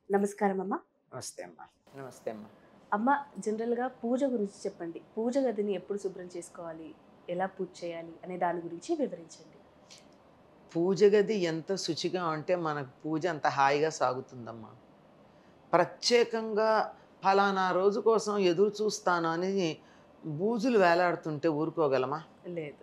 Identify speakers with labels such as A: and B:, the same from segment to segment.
A: నమస్కారం అమ్మ.
B: నమస్తే అమ్మ. నమస్తే అమ్మ.
A: అమ్మ, జనరల్‌గా పూజ గురించి చెప్పండి. పూజ గదిని ఎప్పుడు శుభ్రం చేసుకోవాలి? ఎలా పూజ చేయాలి? అనే దాని గురించి వివరించండి.
B: పూజ గది ఎంత శుచిగా ఉంటే మనకు పూజ అంత హాయిగా సాగుతుందమ్మా. ప్రత్యేకంగా ఫలానా రోజు కోసం ఎదురు చూస్తాను అని బూజులు వేలాడుతుంటే ఊరుకోగలమా?
A: లేదు.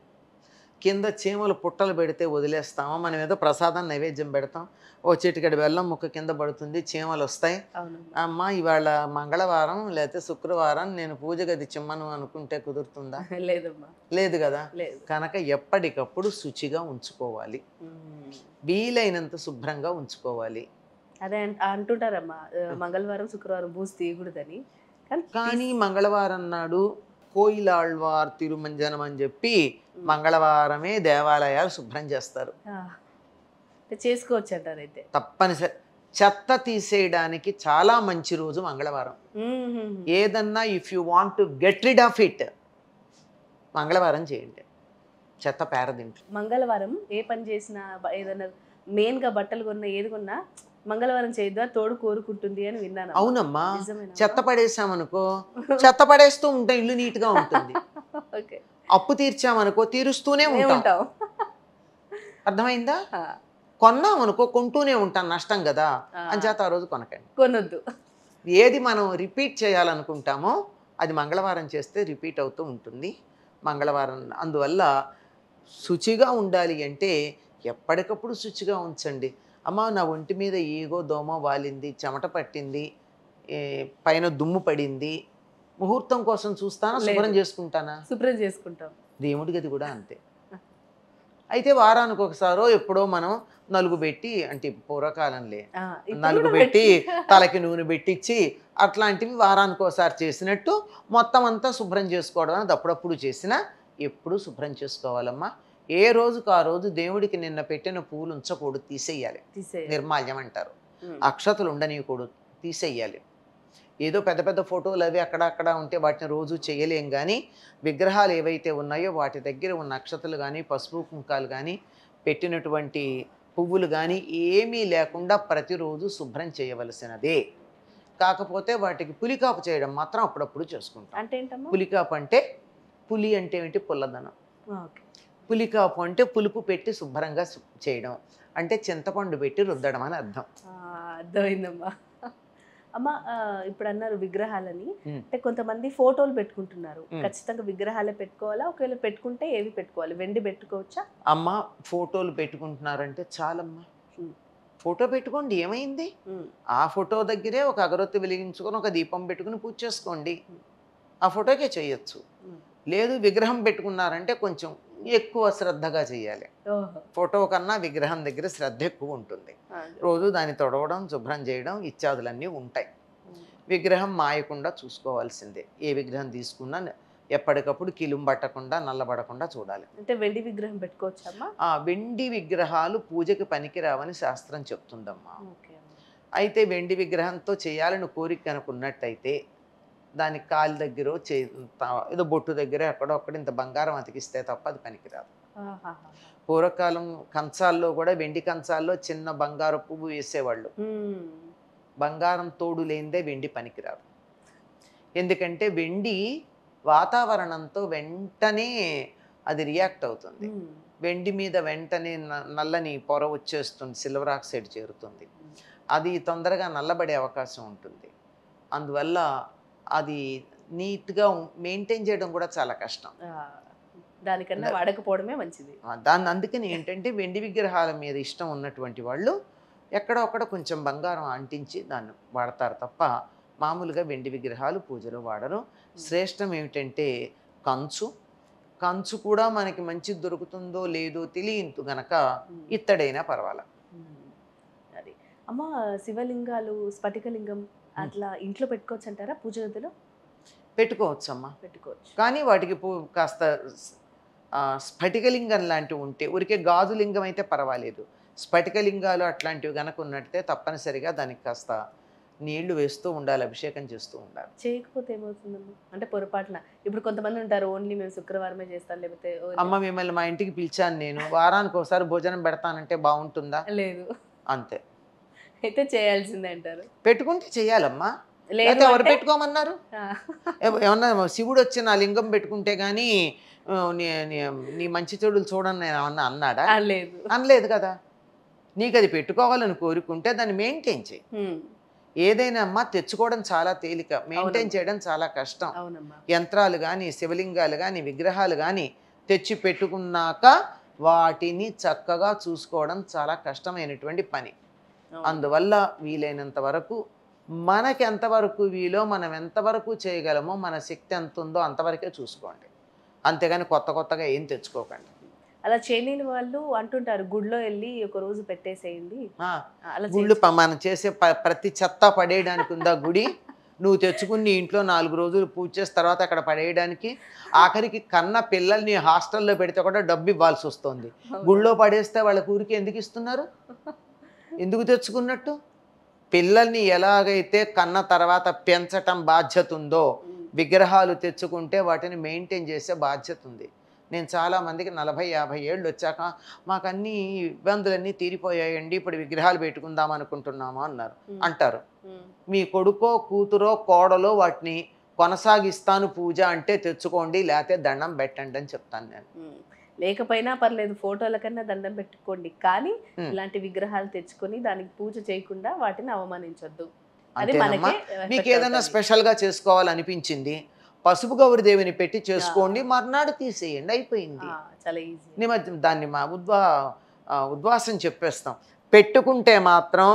B: కింద చీమలు పుట్టలు పెడితే వదిలేస్తామా? మనం ఏదో ప్రసాదం నైవేద్యం పెడతాం. ఓ చిటికెడు బెల్లం ముక్క కింద పడుతుంది, చీమలొస్తాయి.
A: అవునమ్మా.
B: అమ్మ ఇవాళ మంగళవారం లేతే శుక్రవారం నేను పూజ గది చిమ్మను అనుకుంటే కుదురుతుందా?
A: లేదమ్మా.
B: లేదు గదా!
A: లేదు.
B: కనుక ఎప్పటికప్పుడు శుచిగా ఉంచుకోవాలి.
A: హ్మ్.
B: వీలైనంత శుభ్రంగా ఉంచుకోవాలి.
A: అదే అంటుంటారమ్మా. మంగళవారం, శుక్రవారం బూజు తీయకూడదని. కానీ
B: కానీ మంగళవారం నాడు కోయిలాళ్వార్ తిరుమంజనం అని చెప్పి మంగళవారమే దేవాలయాలు శుభ్రం చేస్తారు.
A: ఆ! అంటే చేసుకోవచ్చంటారైతే.
B: తప్పనిసరి చెత్త తీసేయడానికి చాలా మంచి రోజు మంగళవారం.
A: హుహుహు.
B: ఏదన్నా if you want to get rid of it మంగళవారం చేయండి. చెత్త పేరదింట్లో.
A: మంగళవారం ఏ పని చేసినా ఏదైనా మెయిన్‌గా బట్టలు కొన్నా, ఏది కొన్నా మంగళవారం చేయొద్దు, తోడు కోరుకుంటుంది అని విన్నానమ్మా.
B: అవునమ్మా.
A: నిజమేనా
B: చెత్త
A: అమ్మా?
B: పడేసామనుకో, చెత్త పడేస్తూ ఉంటే ఇల్లు నీట్‌గా ఉంటుంది.
A: ఓకే.
B: అప్పు తీర్చామనుకో తీరుస్తూనే
A: మేము
B: ఉంటాం.
A: ఉంటాం.
B: అర్థమైందా?
A: ఆ!
B: కొన్నామనుకో కొంటూనే ఉంటాం, నష్టం గదా!
A: ఆ!
B: అంచేత ఆ రోజు కొనకండి.
A: కొనొద్దు.
B: ఏది మనం రిపీట్ చేయాలనుకుంటామో అది మంగళవారం చేస్తే రిపీట్ అవుతూ ఉంటుంది. మంగళవారం అందువల్ల శుచిగా ఉండాలి అంటే ఎప్పటికప్పుడు శుచిగా ఉంచండి. అమ్మ నా ఒంటి మీద ఈగో దోమ వాలింది, చెమట పట్టింది, ఏ పైన దుమ్ము పడింది. ముహూర్తం కోసం చూస్తానా?
A: లేదు.
B: శుభ్రం చేసుకుంటానా?
A: శుభ్రం చేసుకుంటాం.
B: దేవుడి గది కూడా అంతే. అయితే వారానికి ఒకసారో ఎప్పుడో మనం నలుగు పెట్టి అంటే పూర్వకాలంలే
A: ఆ! ఇప్పుడు
B: నలుగు
A: కూడా
B: పెట్టి తలకి నూనె పెట్టించి అట్లాంటివి వారానికి ఒకసారి చేసినట్టు మొత్తం అంతా శుభ్రం చేసుకోవడం అనేది అప్పుడప్పుడు చేసినా ఎప్పుడూ శుభ్రం చేసుకోవాలమ్మా. ఏ రోజుకు ఆ రోజు దేవుడికి నిన్న పెట్టిన పూలు ఉంచకూడదు, తీసేయాలి.
A: తీసేయాలి.
B: నిర్మాల్యం అంటారు.
A: హ్మ్.
B: అక్షతలు ఉండనీయకూడదు, తీసేయాలి. ఏదో పెద్ద పెద్ద ఫోటోలు అవి అక్కడ అక్కడ ఉంటే వాటిని రోజు చేయలేం కానీ విగ్రహాలు ఏవైతే ఉన్నాయో వాటి దగ్గర ఉన్న అక్షతలు కానీ పసుపు కుంకాలు కానీ పెట్టినటువంటి పువ్వులు కానీ ఏమీ లేకుండా ప్రతిరోజు శుభ్రం చేయవలసినదే. కాకపోతే వాటికి పులికాపు చేయడం మాత్రం అప్పుడప్పుడు చేసుకుంటాం.
A: అంటే ఏంటమ్మా?
B: పులికాపు అంటే పులి అంటే ఏంటి? పుల్లదనం.
A: ఓకే.
B: పులికాపు అంటే పులుపు పెట్టి శుభ్రంగా చేయడం అంటే చింతపండు పెట్టి రుద్దడం అని అర్థం.
A: ఆ! అర్థమైందమ్మా. అమ్మ, ఇప్పుడన్నారు విగ్రహాలని.
B: ఉమ్.
A: అంటే కొంతమంది ఫోటోలు పెట్టుకుంటున్నారు.
B: ఉమ్.
A: ఖచ్చితంగా విగ్రహాలే పెట్టుకోవాలా? ఒకవేళ పెట్టుకుంటే ఏవి పెట్టుకోవాలి? వెండి పెట్టుకోవచ్చా?
B: అమ్మ ఫోటోలు పెట్టుకుంటున్నారంటే చాలమ్మా.
A: హ్మ్.
B: ఫోటో పెట్టుకోండి, ఏమైంది?
A: హ్మ్.
B: ఆ ఫోటో దగ్గరే ఒక అగరొత్తి వెలిగించుకొని ఒక దీపం పెట్టుకుని పూజ చేసుకోండి.
A: హ్మ్.
B: ఆ ఫోటోకే చేయొచ్చు.
A: హ్మ్.
B: లేదు విగ్రహం పెట్టుకున్నారంటే కొంచెం ఎక్కువ శ్రద్ధగా చేయాలి.
A: ఓహో!
B: ఫోటో కన్నా విగ్రహం దగ్గర శ్రద్ధ ఎక్కువ ఉంటుంది.
A: అదే.
B: రోజు దాన్ని తొడవడం, శుభ్రం చేయడం ఇత్యాదులన్నీ ఉంటాయి.
A: హ్మ్.
B: విగ్రహం మాయకుండా చూసుకోవాల్సిందే. ఏ విగ్రహం తీసుకున్నా ఎప్పటికప్పుడు కిలుం పట్టకుండా నల్లబడకుండా చూడాలి.
A: అంటే వెండి విగ్రహం పెట్టుకోవచ్చమ్మా?
B: ఆ వెండి విగ్రహాలు పూజకి పనికిరావని శాస్త్రం చెప్తుందమ్మా.
A: ఓకే అమ్మ.
B: అయితే వెండి విగ్రహంతో చేయాలని కోరిక కనుకున్నట్టయితే దానికి కాలు దగ్గర ఏదో బొట్టు దగ్గర ఎక్కడో అక్కడ ఇంత బంగారం అతికిస్తే తప్ప అది పనికిరాదు.
A: ఆహాహాహా!
B: పూర్వకాలం కంచాల్లో కూడా వెండి కంచాల్లో చిన్న బంగారు పువ్వు వేసేవాళ్ళు.
A: హ్మ్.
B: బంగారం తోడు లేనిదే వెండి పనికిరాదు. ఎందుకంటే వెండి వాతావరణంతో వెంటనే అది రియాక్ట్ అవుతుంది.
A: హ్మ్.
B: వెండి మీద వెంటనే నల్లని పొర వచ్చేస్తుంది, సిల్వర్ ఆక్సైడ్ చేరుతుంది.
A: హ్మ్.
B: అది తొందరగా నల్లబడే అవకాశం ఉంటుంది. అందువల్ల అది నీట్‌గా మెయింటైన్ చేయడం కూడా చాలా కష్టం.
A: ఆ! దానికన్నా
B: ద
A: వాడకపోవడమే మంచిది.
B: దాన్ని అందుకని ఏంటంటే వెండి విగ్రహాల మీద ఇష్టం ఉన్నటువంటి వాళ్ళు ఎక్కడో అక్కడ కొంచెం బంగారం అంటించి దాన్ని వాడతారు తప్ప మామూలుగా వెండి విగ్రహాలు పూజలో వాడరు.
A: హ్మ్.
B: శ్రేష్టం ఏమిటంటే కంచు. కంచు కూడా మనకి మంచిది దొరుకుతుందో లేదో తెలియదు గనక
A: హ్మ్.
B: ఇత్తడైనా పర్వాలా.
A: హ్మ్. అది. అమ్మ, శివలింగాలు, స్ఫటికలింగం
B: హ్మ్.
A: అట్లా ఇంట్లో పెట్టుకోవచ్చంటారా పూజ గదిలో?
B: పెట్టుకోవచ్చమ్మా.
A: పెట్టుకోవచ్చు.
B: కానీ వాటికి కాస్త స్ఫటికలింగం లాంటివి ఉంటే ఊరికే గాజు లింగం అయితే పర్వాలేదు. స్ఫటికలింగాలు అట్లాంటివి గనక ఉన్నట్టే తప్పనిసరిగా దానికి కాస్త నీళ్లు వేస్తూ ఉండాలి, అభిషేకం చేస్తూ ఉండాలి.
A: చేయకపోతే ఏమవుతుందమ్మా? అంటే పొరపాటున ఇప్పుడు కొంతమంది ఉంటారు, ఓన్లీ మేము శుక్రవారమే చేస్తాం, లేకపోతే ఓన్లీ
B: అమ్మ మిమ్మల్ని మా ఇంటికి పిలిచాను నేను, వారానికి ఒకసారి భోజనం పెడతానంటే బావుంటుందా?
A: లేదు.
B: అంతే.
A: అయితే చేయాల్సిందే అంటారు.
B: పెట్టుకుంటే చేయాలమ్మా.
A: లేదు
B: లేకపోతే ఎవరు
A: అంటే
B: పెట్టుకోమన్నారు?
A: ఆ,
B: ఏమన్నా శివుడు వచ్చి నా లింగం పెట్టుకుంటే గానీ నీ నీ నీ మంచి చెడులు చూడని నేను ఏమన్నా అన్నాడా?
A: లేదు.
B: అనలేదు కదా. నీకు అది పెట్టుకోవాలని కోరుకుంటే దాన్ని మెయింటైన్ చేయి.
A: హ్మ్.
B: ఏదైనా అమ్మా తెచ్చుకోవడం చాలా తేలిక, మెయింటైన్
A: అవునమ్మా.
B: చేయడం చాలా కష్టం.
A: అవునమ్మా.
B: యంత్రాలు కానీ, శివలింగాలు కానీ, విగ్రహాలు కానీ తెచ్చి పెట్టుకున్నాక వాటిని చక్కగా చూసుకోవడం చాలా కష్టమైనటువంటి పని.
A: అవును.
B: అందువల్ల వీలైనంత వరకు మనకి ఎంతవరకు వీలో మనం ఎంతవరకు చేయగలమో మన శక్తి ఎంత ఉందో అంతవరకే చూసుకోండి. అంతేగాని కొత్త కొత్తగా ఏం తెచ్చుకోకండి.
A: అలా చేయలేని వాళ్ళు అంటుంటారు గుడిలో వెళ్ళి ఒక రోజు పెట్టేసేయండి.
B: ఆ,
A: అలా
B: గుళ్ళు మనం చేసే ప్రతి చెత్త పడేయడానికి ఉందా గుడి? నువ్వు తెచ్చుకుని నీ ఇంట్లో 4 రోజులు పూజ చేసిన తర్వాత అక్కడ పడేయడానికి. ఆఖరికి కన్న పిల్లల్ని హాస్టల్లో పెడితే కూడా డబ్బు ఇవ్వాల్సి వస్తుంది.
A: అవును.
B: గుళ్ళో పడేస్తే వాళ్ళ ఊరికి ఎందుకు ఇస్తున్నారు? ఎందుకు తెచ్చుకున్నట్టు? పిల్లల్ని ఎలాగైతే కన్న తర్వాత పెంచటం బాధ్యత ఉందో,
A: ఉమ్.
B: విగ్రహాలు తెచ్చుకుంటే వాటిని మెయింటైన్ చేసే బాధ్యత ఉంది. నేను చాలామందికి 40-50 ఏళ్ళు వచ్చాక మాకు అన్ని ఇబ్బందులన్నీ తీరిపోయాయండి, ఇప్పుడు విగ్రహాలు పెట్టుకుందాం అనుకుంటున్నాము అన్నారు. అంటారు.
A: ఉమ్.
B: మీ కొడుకో కూతురో కోడలో వాటిని కొనసాగిస్తాను పూజ అంటే తెచ్చుకోండి, లేకపోతే దండం పెట్టండి అని చెప్తాను నేను.
A: ఉమ్. లేకపోయినా పర్లేదు, ఫోటోల కన్నా దండం పెట్టుకోండి, కానీ
B: ఉమ్,
A: ఇలాంటి విగ్రహాలు తెచ్చుకొని దానికి పూజ చేయకుండా వాటిని అవమానించొద్దు. అది
B: అంతేనమ్మా.
A: మనకే
B: మీకు
A: ఎఫెక్ట్
B: ఏదైనా
A: అవుతుంది.
B: స్పెషల్గా చేసుకోవాలనిపించింది, పసుపు గౌరి దేవిని పెట్టి చేసుకోండి, మర్నాడు తీసేయండి, అయిపోయింది.
A: చాలా ఈజీ.
B: నిమజ్జనం దాన్ని మా ఉద్వాసం చెప్పేస్తాం. పెట్టుకుంటే మాత్రం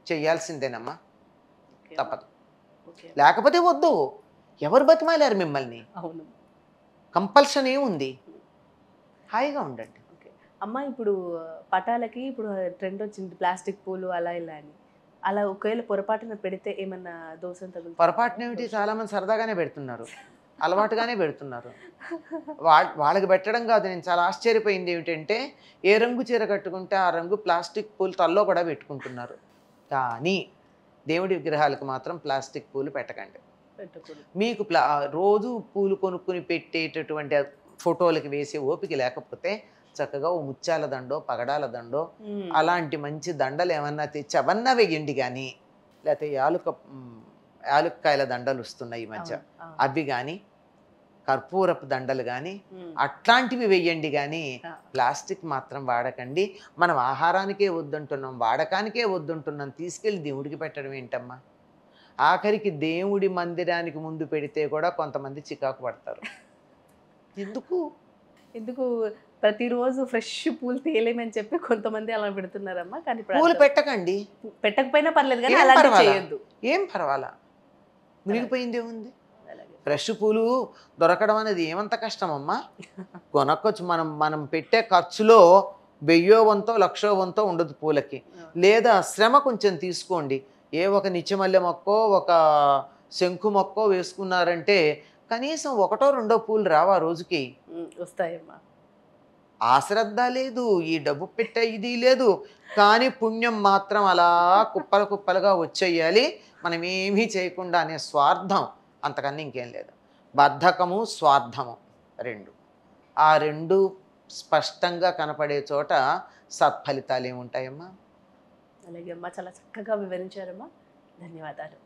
B: చెయ్యాల్సిందేనమ్మా, తప్పదు. లేకపోతే వద్దు. ఎవరు బతిమాలారు మిమ్మల్ని?
A: అవును.
B: కంపల్షన్ ఏముంది? హాయిగా ఉండండి.
A: ఓకే. అమ్మ, ఇప్పుడు పటాలకి ఇప్పుడు ట్రెండ్ వచ్చింది ప్లాస్టిక్ పూలు అలా ఇలా అని. అలా ఒకవేళ పొరపాటున పెడితే ఏమన్నా దోషం తగులుతుందా?
B: పొరపాటున ఏమిటి, చాలామంది సరదాగానే పెడుతున్నారు, అలవాటుగానే పెడుతున్నారు. వాళ్ళకి పెట్టడం కాదు, నేను చాలా ఆశ్చర్యపోయింది ఏమిటంటే, ఏ రంగు చీర కట్టుకుంటే ఆ రంగు ప్లాస్టిక్ పూలు తల్లో కూడా పెట్టుకుంటున్నారు. కానీ దేవుడి విగ్రహాలకు మాత్రం ప్లాస్టిక్ పూలు పెట్టకండి.
A: పెట్టకూడదు.
B: మీకు రోజు పూలు కొనుక్కుని పెట్టేటటువంటి ఫోటోలకి వేసే ఓపిక లేకపోతే చక్కగా ఓ ముత్యాల దండో, పగడాల దండో,
A: ఉమ్.
B: అలాంటి మంచి దండలు ఏమన్నా తెచ్చి అవన్నా వెయ్యండి. కానీ లేకపోతే యాలుక్కాయల దండలు వస్తున్నాయి ఈ మధ్య,
A: అవును, అవును.
B: అవి కానీ, కర్పూరపు దండలు కానీ
A: ఉమ్.
B: అట్లాంటివి వెయ్యండి. కానీ
A: ఆ.
B: ప్లాస్టిక్ మాత్రం వాడకండి. మనం ఆహారానికే వద్దంటున్నాం, వాడకానికే వద్దంటున్నాం, తీసుకెళ్ళి దేవుడికి పెట్టడం ఏంటమ్మా? ఆఖరికి దేవుడి మందిరానికి ముందు పెడితే కూడా కొంతమంది చికాకు పడతారు.
A: ఎందుకు ప్రతిరోజు ఫ్రెష్ పూలు తేలేమని చెప్పి కొంతమంది అలా పెడుతున్నారమ్మా. కానీ ఇప్పుడు
B: పూలు
A: అంత
B: పెట్టకండి,
A: పెట్టకపోయినా పర్లేదు, కానీ
B: ఏం
A: అలాంటి
B: పర్వాలా?
A: చేయొద్దు.
B: ఏం పర్వాలా, మునిగిపోయిందే ఉంది.
A: అలాగే.
B: ఫ్రెష్ పూలు దొరకడం అనేది ఏమంత కష్టమమ్మా? కొనక్కొచ్చు. మనం పెట్టే ఖర్చులో 1000 వంతో 1,00,000 వంతో ఉండదు పూలకి. లేదా శ్రమ కొంచెం తీసుకోండి. ఒక నిత్యమల్లె మొక్కో, ఒక శంకు మొక్కో వేసుకున్నారంటే కనీసం 1-2 పూలు రావా రోజుకి?
A: వస్తాయమ్మా.
B: ఆ శ్రద్ధ లేదు, ఈ డబ్బు పెట్టే ఇది లేదు, కానీ పుణ్యం మాత్రం అలా కుప్పలు కుప్పలుగా వచ్చేయాలి, మనం ఏమీ చేయకుండా అనే స్వార్థం, అంతకన్నా ఇంకేం లేదు. బద్ధకము, స్వార్థము ఆ రెండు స్పష్టంగా కనపడే చోట సత్ఫలితాలు ఏముంటాయమ్మా?
A: అలాగే అమ్మా, చాలా చక్కగా వివరించారమ్మా. ధన్యవాదాలు.